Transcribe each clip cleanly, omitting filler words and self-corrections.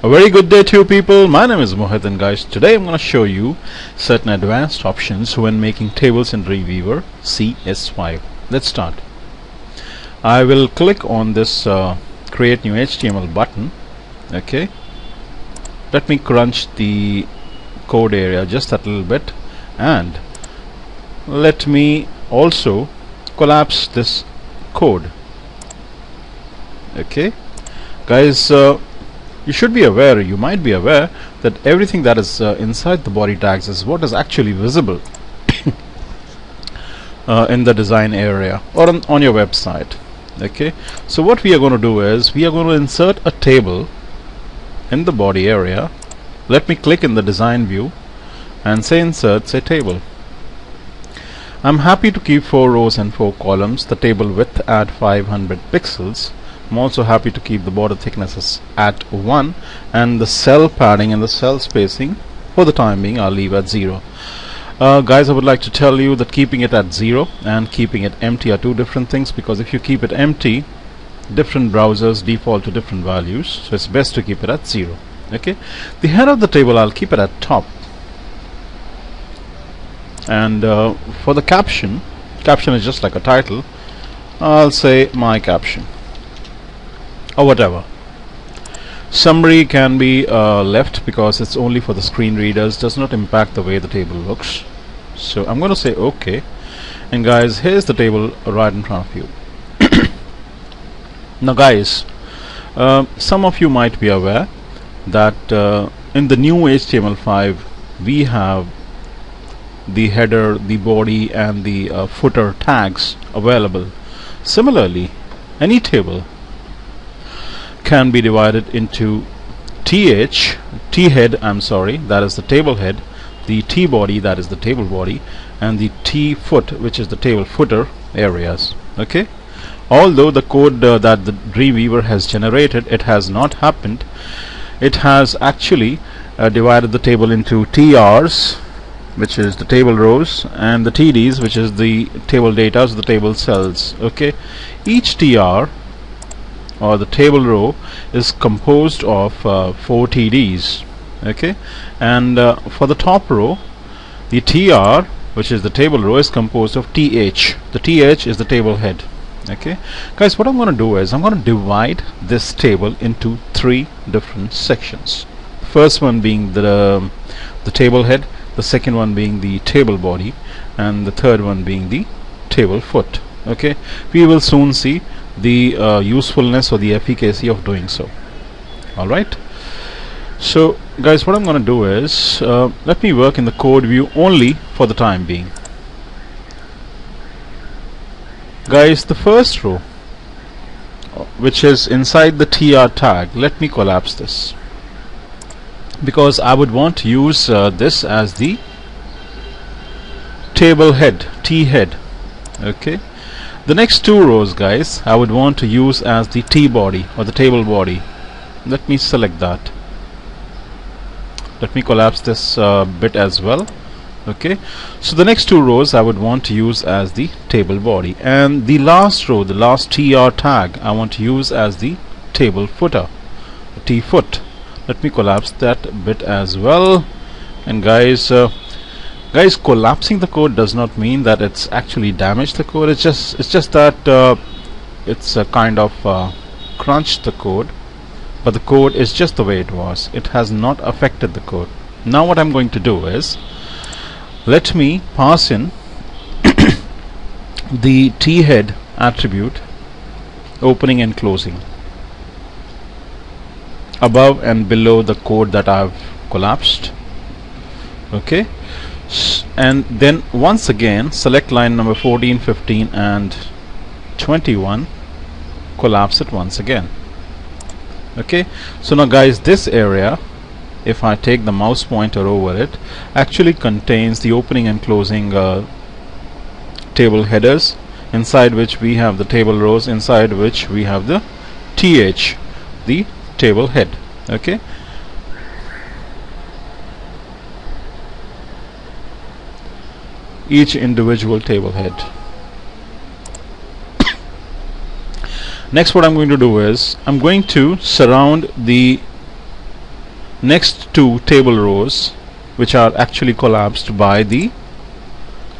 A very good day to you people. My name is Mohit, and guys, today I'm going to show you certain advanced options when making tables in Dreamweaver cs5. Let's start. I will click on this create new HTML button. Okay, let me crunch the code area just a little bit, and let me also collapse this code. Okay guys, you might be aware that everything that is inside the body tags is what is actually visible in the design area or on your website. Okay, so what we are going to do is we are going to insert a table in the body area. Let me click in the design view and say insert, say table. I'm happy to keep 4 rows and 4 columns, the table width at 500 pixels. I'm also happy to keep the border thicknesses at 1, and the cell padding and the cell spacing for the time being I'll leave at 0. Guys, I would like to tell you that keeping it at 0 and keeping it empty are two different things, because if you keep it empty, different browsers default to different values, so it's best to keep it at 0. Okay, the head of the table I'll keep it at top, and for the caption is just like a title. I'll say my caption or whatever. Summary can be left because it's only for the screen readers, does not impact the way the table looks. So I'm going to say OK, and guys, here's the table right in front of you. Now guys, some of you might be aware that in the new HTML5 we have the header, the body and the footer tags available. Similarly, any table can be divided into T-head, I'm sorry, that is the table head, the T-body, that is the table body, and the T-foot, which is the table footer areas. Okay, although the code that the Dreamweaver has generated, it has not happened. It has actually divided the table into TRs, which is the table rows, and the TDs, which is the table data, so the table cells. Okay, each TR or the table row is composed of 4 TDs. Okay, and for the top row, the TR, which is the table row, is composed of TH. The TH is the table head. Okay guys, what I'm going to do is I'm going to divide this table into 3 different sections. First one being the table head, the second one being the table body, and the third one being the table foot. Okay, we will soon see the usefulness or the efficacy of doing so. Alright, so guys, what I'm going to do is let me work in the code view only for the time being. Guys, the first row, which is inside the TR tag, let me collapse this, because I would want to use this as the table head, T head. Okay, the next 2 rows, guys, I would want to use as the T body or the table body. Let me select that. Let me collapse this bit as well. Okay, so the next 2 rows I would want to use as the table body, and the last row, the last TR tag, I want to use as the table footer, the T foot. Let me collapse that bit as well. And guys, collapsing the code does not mean that it's actually damaged the code. It's just that it's a kind of crunched the code, but the code is just the way it was. It has not affected the code. Now what I'm going to do is, let me pass in the T head attribute, opening and closing, above and below the code that I've collapsed. Okay, and then once again select line number 14, 15 and 21, collapse it once again. Okay, so now guys, this area, if I take the mouse pointer over it, actually contains the opening and closing table headers, inside which we have the table rows, inside which we have the TH, the table head. Okay, each individual table head. Next, what I'm going to do is I'm going to surround the next to table rows which are actually collapsed by the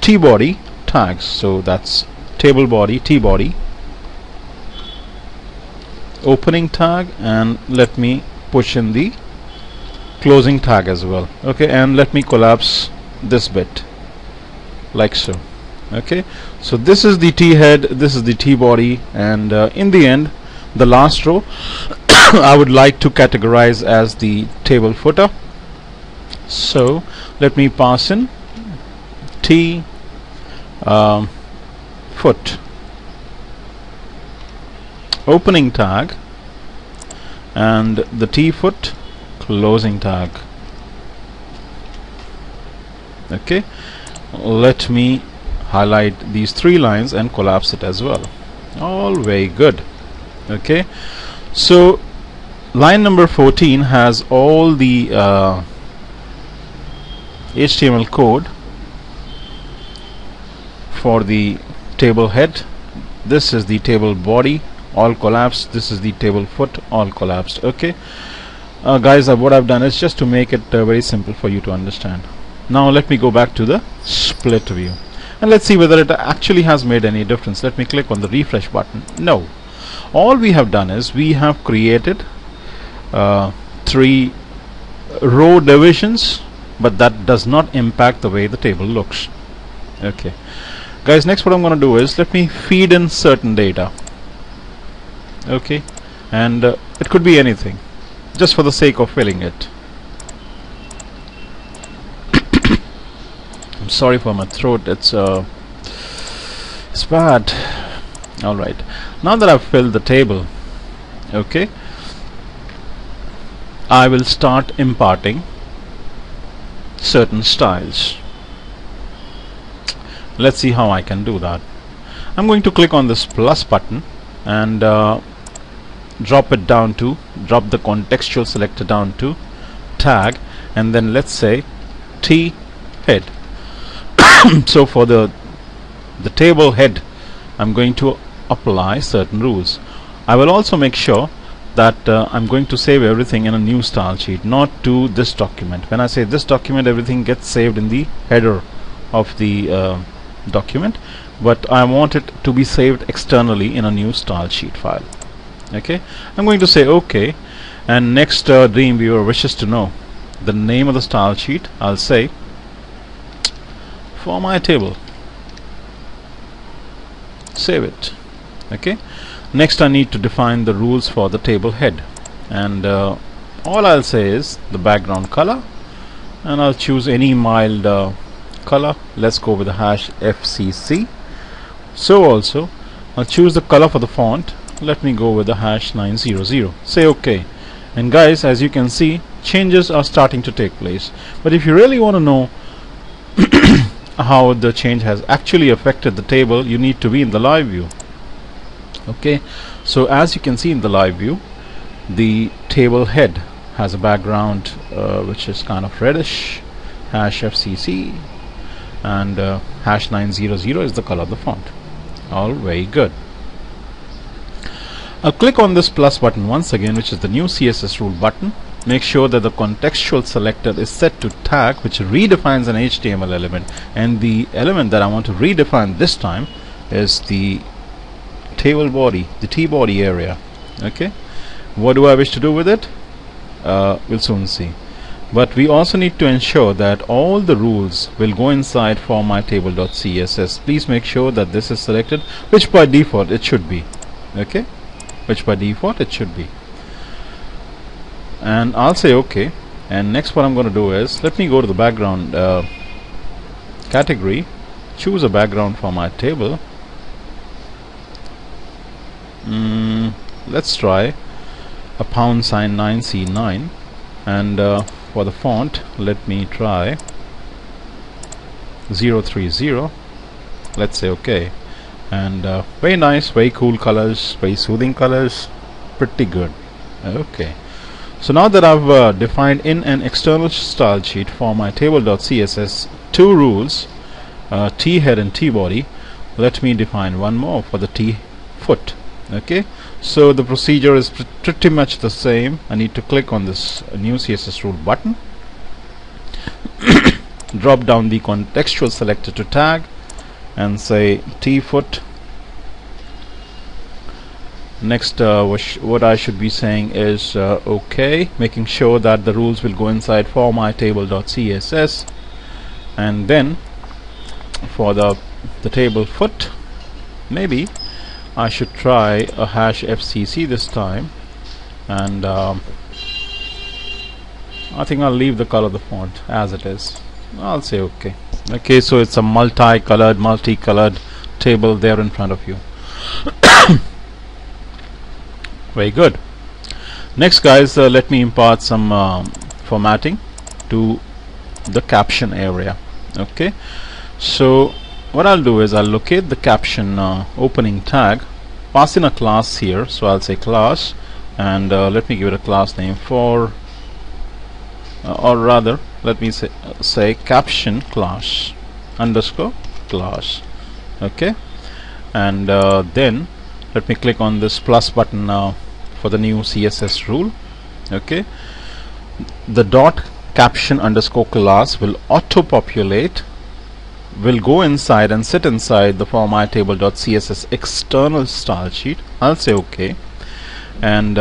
Tbody tags. So that's table body, Tbody, opening tag, and let me push in the closing tag as well. Okay, and let me collapse this bit like so. Okay, so this is the T head, this is the Tbody, and in the end, the last row I would like to categorize as the table footer. So let me pass in T foot, opening tag, and the T foot closing tag. Okay, let me highlight these three lines and collapse it as well. All very good. Okay, so line number 14 has all the HTML code for the table head. This is the table body, all collapsed. This is the table foot, all collapsed. Okay, guys, what I've done is just to make it very simple for you to understand. Now let me go back to the split view and let's see whether it actually has made any difference. Let me click on the refresh button. No, all we have done is we have created 3 row divisions, but that does not impact the way the table looks. Okay, guys, next what I'm going to do is let me feed in certain data. Okay, and it could be anything, just for the sake of filling it. I'm sorry for my throat, it's bad. Alright, now that I've filled the table, okay, I will start imparting certain styles. Let's see how I can do that. I'm going to click on this plus button and drop the contextual selector down to tag, and then let's say T head. So for the table head, I'm going to apply certain rules. I will also make sure that I'm going to save everything in a new style sheet, not to this document. When I say this document, everything gets saved in the header of the document, but I want it to be saved externally in a new style sheet file. Okay, I'm going to say OK, and next Dreamweaver wishes to know the name of the style sheet. I'll say for my table, save it. Okay, next I need to define the rules for the table head, and all I'll say is the background color, and I'll choose any mild color. Let's go with the hash FCC. So also I'll choose the color for the font. Let me go with the hash 900. Say OK, and guys, as you can see, changes are starting to take place. But if you really want to know how the change has actually affected the table, you need to be in the live view. Okay, so as you can see in the live view, the table head has a background which is kind of reddish, hash FCC, and hash 900 is the color of the font. All very good. I'll click on this plus button once again, which is the new CSS rule button. Make sure that the contextual selector is set to tag, which redefines an HTML element, and the element that I want to redefine this time is the table body, the Tbody area. Okay, what do I wish to do with it? We'll soon see. But we also need to ensure that all the rules will go inside for my table.css. Please make sure that this is selected, which by default it should be. Okay, which by default it should be. And I'll say OK, and next what I'm going to do is let me go to the background category, choose a background for my table. Let's try a #9C9, and for the font let me try 030. Let's say OK, and very nice, very cool colors, very soothing colors, pretty good. Okay, so now that I've defined in an external style sheet for my table.css 2 rules, T head and Tbody, let me define one more for the T foot. Okay, so the procedure is pretty much the same. I need to click on this new CSS rule button, drop down the contextual selector to tag and say TFOOT. Next, what I should be saying is OK, making sure that the rules will go inside for my table.css, and then for the table foot, maybe I should try a hash FCC this time, and I think I'll leave the color of the font as it is. I'll say OK. Okay, so it's a multicolored table there in front of you. Very good. Next, guys, let me impart some formatting to the caption area. Okay, so what I'll do is I'll locate the caption opening tag, pass in a class here. So I'll say class, and let me give it a class name for, or rather, let me say caption class underscore class. Okay, and then let me click on this plus button now for the new CSS rule. Okay, the dot caption underscore class will auto populate, will go inside and sit inside the for my table.css external style sheet. I'll say OK, and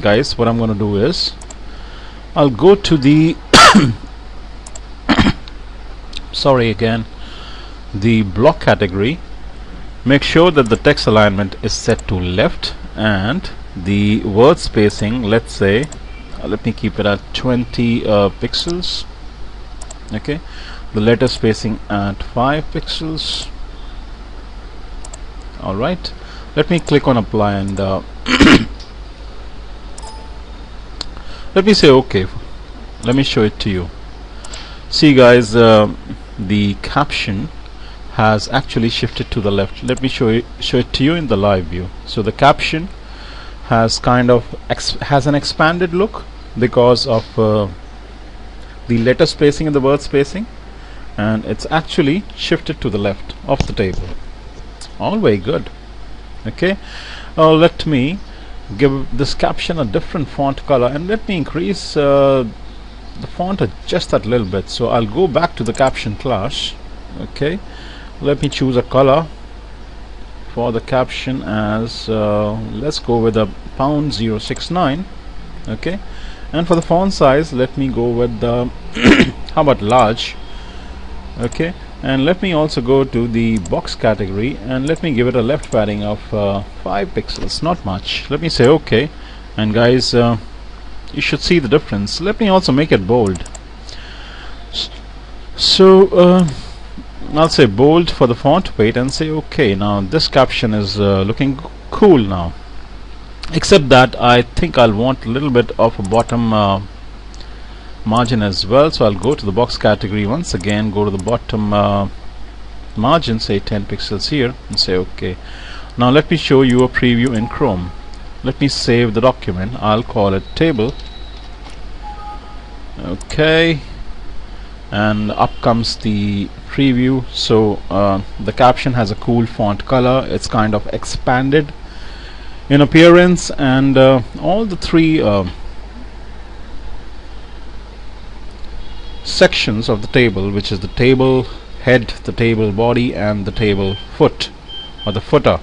guys, what I'm going to do is I'll go to the sorry again, the block category. Make sure that the text alignment is set to left, and the word spacing, let's say, let me keep it at 20 pixels. Okay, the letter spacing at 5 pixels. Alright, let me click on apply, and let me say OK. Let me show it to you. See, guys, the caption has actually shifted to the left. Let me show it to you in the live view. So the caption has kind of has an expanded look because of the letter spacing and the word spacing, and it's actually shifted to the left of the table. All very good. Okay, let me give this caption a different font color, and let me increase the font just that little bit. So I'll go back to the caption class. Okay, let me choose a color for the caption as let's go with a £069. Okay, and for the font size, let me go with the how about large. Okay, and let me also go to the box category, and let me give it a left padding of 5 pixels, not much. Let me say OK, and guys, you should see the difference. Let me also make it bold. So I'll say bold for the font weight and say OK. Now this caption is looking cool now, except that I think I'll want a little bit of a bottom margin as well. So I'll go to the box category once again, go to the bottom margin, say 10 pixels here, and say OK. Now let me show you a preview in Chrome. Let me save the document. I'll call it table. OK, and up comes the preview. So the caption has a cool font color. It's kind of expanded in appearance, and all the three sections of the table, which is the table head, the table body, and the table foot or the footer,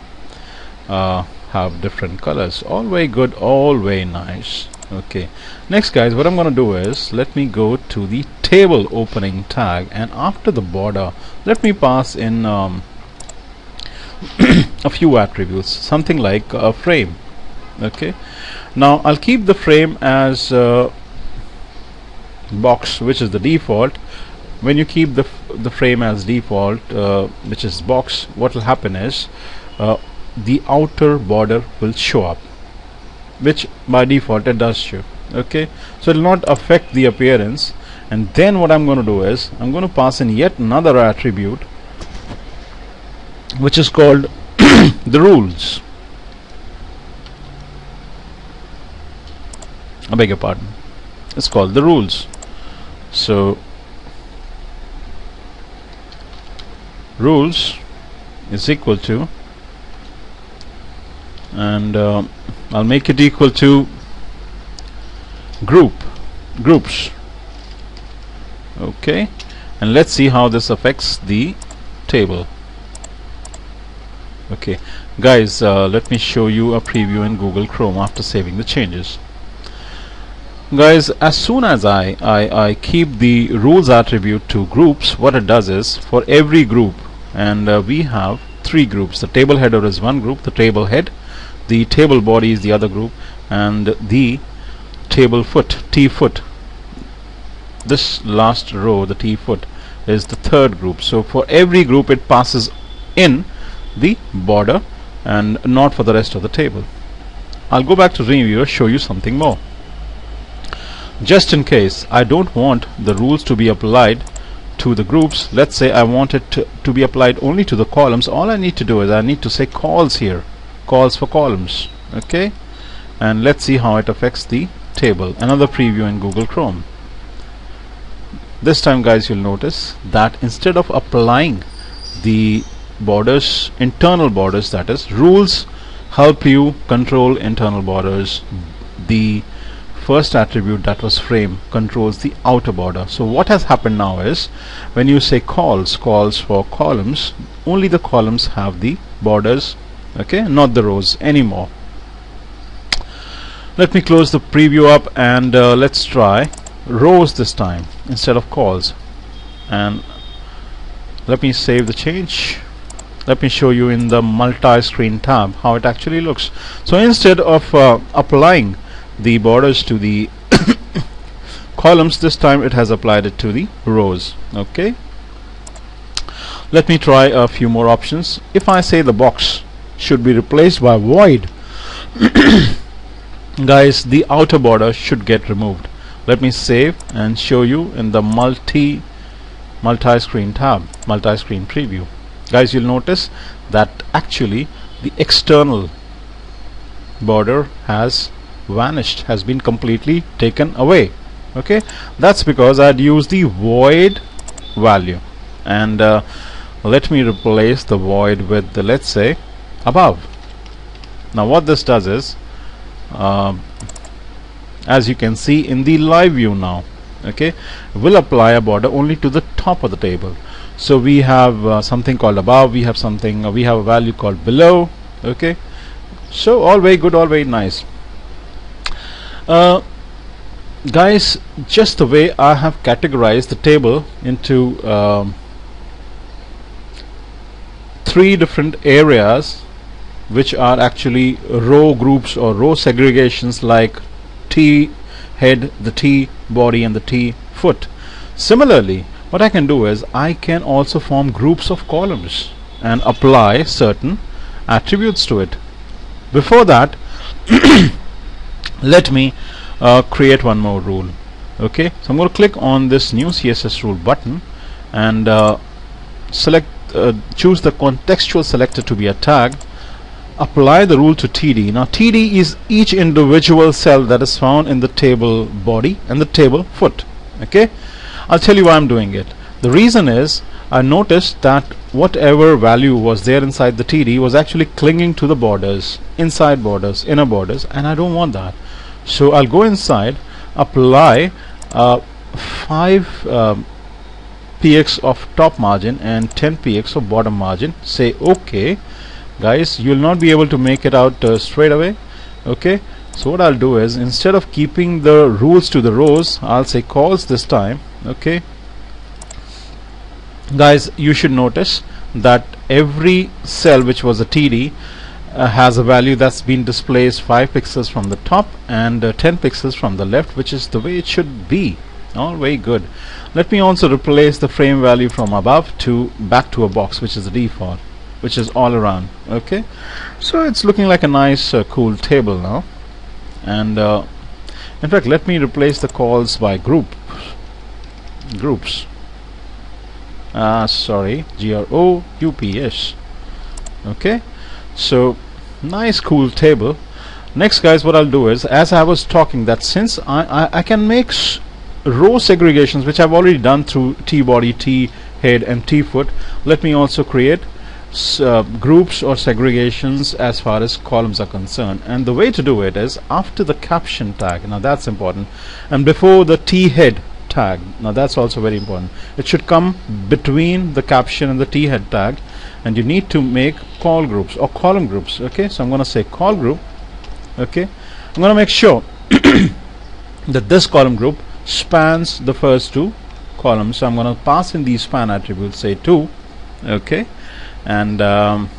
have different colors. All very good, all very nice. Okay, next, guys, what I'm going to do is let me go to the table opening tag, and after the border, let me pass in a few attributes, something like a frame. Okay, now I'll keep the frame as box, which is the default. When you keep the frame as default, which is box, what will happen is the outer border will show up, which by default it does show. Okay, so it will not affect the appearance. And then what I'm going to do is I'm going to pass in yet another attribute, which is called the rules. I beg your pardon, it's called the rules. So rules is equal to and I'll make it equal to groups. Okay, and let's see how this affects the table. Okay guys, let me show you a preview in Google Chrome after saving the changes. Guys, as soon as I keep the rules attribute to groups, what it does is, for every group, and we have 3 groups. The table header is one group, the table head, the table body is the other group, and the table foot, T-foot, this last row, the T-foot, is the third group. So for every group it passes in the border and not for the rest of the table. I'll go back to Dreamweaver, show you something more. Just in case I don't want the rules to be applied to the groups, let's say I want it to be applied only to the columns, all I need to do is I need to say cols here, cols for columns. Okay, and let's see how it affects the table. Another preview in Google Chrome. This time guys, you'll notice that instead of applying the borders, internal borders, that is, rules help you control internal borders. The first attribute, that was frame, controls the outer border. So what has happened now is, when you say cols for columns, only the columns have the borders, okay, not the rows anymore. Let me close the preview up and let's try rows this time instead of cols, and let me save the change. Let me show you in the multi-screen tab how it actually looks. So instead of applying the borders to the columns, this time it has applied it to the rows. Okay, let me try a few more options. If I say the box should be replaced by void, guys, the outer border should get removed. Let me save and show you in the multi-screen tab, multi-screen preview. Guys, you'll notice that actually the external border has vanished, has been completely taken away. Okay, that's because I'd used the void value, and let me replace the void with the, let's say, above. Now what this does is, as you can see in the live view now, okay, we'll apply a border only to the top of the table. So we have something called above, we have something, we have a value called below. Okay, so all very good, all very nice. Guys, just the way I have categorized the table into 3 different areas, which are actually row groups or row segregations, like T head, the T body, and the T foot. Similarly, what I can do is I can also form groups of columns and apply certain attributes to it. Before that, let me create one more rule. Okay, so I'm going to click on this new CSS rule button and select, choose the contextual selector to be a tag. Apply the rule to TD. Now TD is each individual cell that is found in the table body and the table foot. Okay, I'll tell you why I'm doing it. The reason is, I noticed that whatever value was there inside the TD was actually clinging to the borders, inside borders, inner borders, and I don't want that. So I'll go inside, apply 5 px of top margin and 10 px of bottom margin. Say OK. Guys, you'll not be able to make it out straight away. Okay, so what I'll do is, instead of keeping the rules to the rows, I'll say cols this time. Okay, guys, you should notice that every cell which was a TD has a value that's been displaced 5 pixels from the top and 10 pixels from the left, which is the way it should be. All very good. Let me also replace the frame value from above to back to a box, which is the default, which is all around. Okay, so it's looking like a nice cool table now. And in fact, let me replace the cols by groups. Sorry, GROUPS. Okay, so nice cool table. Next, guys, what I'll do is, as I was talking, that since I can make row segregations, which I've already done through Tbody, T head, and T foot, let me also create groups or segregations as far as columns are concerned. And the way to do it is after the caption tag. Now that's important, and before the t-head tag. Now that's also very important. It should come between the caption and the t-head tag, and you need to make col groups or column groups. Okay, so I'm going to say col group. Okay, I'm going to make sure that this column group spans the first two columns. So I'm going to pass in the span attribute, say 2. Okay, and then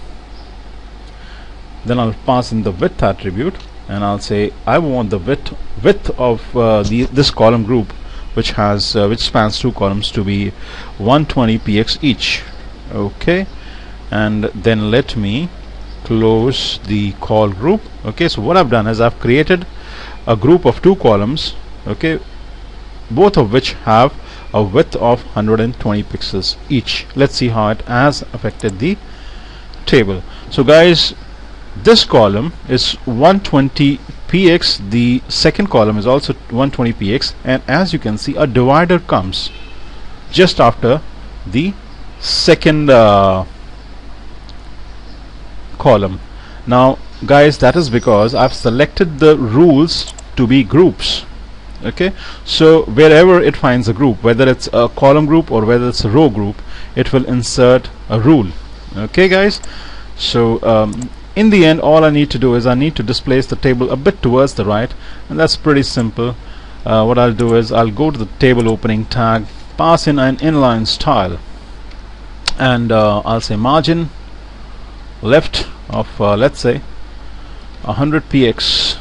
I'll pass in the width attribute, and I'll say I want the width of this column group, which spans 2 columns, to be 120 px each. Okay, and then let me close the col group. Okay, so what I've done is I've created a group of 2 columns, okay, both of which have a width of 120 pixels each. Let's see how it has affected the table. So guys, this column is 120 px, the second column is also 120 px, and as you can see, a divider comes just after the second column. Now guys, that is because I've selected the rules to be groups. Okay, so wherever it finds a group, whether it's a column group or whether it's a row group, it will insert a rule. Okay guys, so in the end, all I need to do is I need to displace the table a bit towards the right, and that's pretty simple. What I'll do is I'll go to the table opening tag, pass in an inline style, and I'll say margin left of let's say 100 px.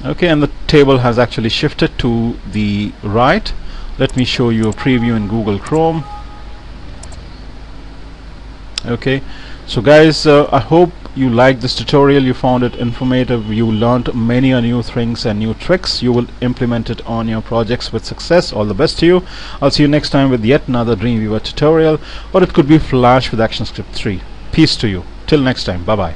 Okay, and the table has actually shifted to the right. Let me show you a preview in Google Chrome. Okay, so guys, I hope you liked this tutorial, you found it informative, you learned many new things and new tricks. You will implement it on your projects with success. All the best to you. I'll see you next time with yet another Dreamweaver tutorial, or it could be Flash with ActionScript 3. Peace to you. Till next time. Bye bye.